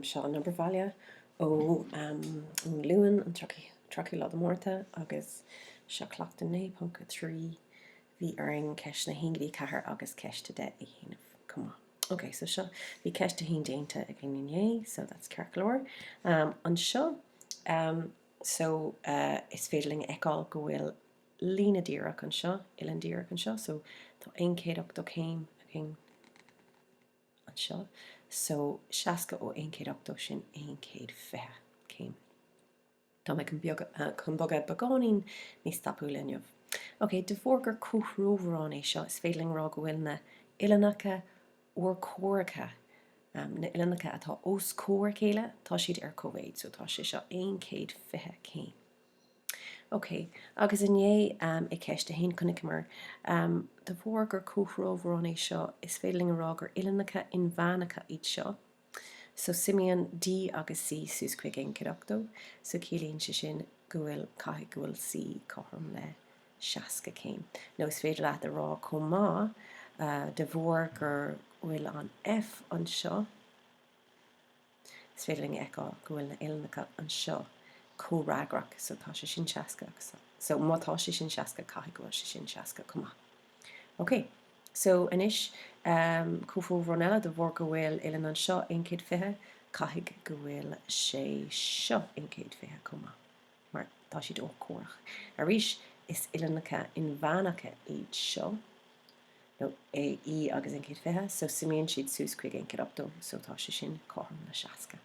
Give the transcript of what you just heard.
seo number bhaile ó luúin an troci lá mórta agus seo Cleachtadh 9.3 bhí ar an ceist na hingadí cethir agus Ceachtadh I dhéanamh. Come on. Okay, so seo bhí Ceachtadh haon déanta ag inné, so that's cearclóir. An seo, so is féidirling eáil go bhfuil lína díreach an seo, ilan díreach an seo, so tá 1.8 céim an seo, so seasca ó 1.8 sin 1.20 céim. Tá me chun bogad bagáín níos tapú linneamh. Ok, de bhór gur cúthrómhrán é seo is féidirling rá go bhfuil na ilanacha ó córacha, na ilanacha atá os cóir céile, tá siad ar cóhéid, so tá sé seo 1.20 céim. Ok, agus inné I ceiste haon chunig mar de bhór gur cúthrómhrán é seo is féidirling rá gur ilanacha in bheanacha iad seo. So Simeon D agus C sús chuig 1.8, so cílíonn sé sin go bhfuil caithfidh go bhfuil C cotharm le 60 céim. Nó is féidir leat a rá comá de bhór gur bhfuil an F an seo, is féidirling eáil go bhfuil na ilanacha an seo córágrach, so tá sé sin 60. So má tá sé sin 60 caithfidh go bhfuil sé sin 60 comá. Ok, so inis cúthrómhrán eile de bhór go bhfuil ilan an seo 1.20, caithfidh go bhfuil sé seo 1.20 comá. Mar tá siad ó córach. Arís is ilanacha in bheanacha iad seo, no I agus 1.20, so Simeon siad sús chuig 1.8, so tá sé sin cotharm le 60.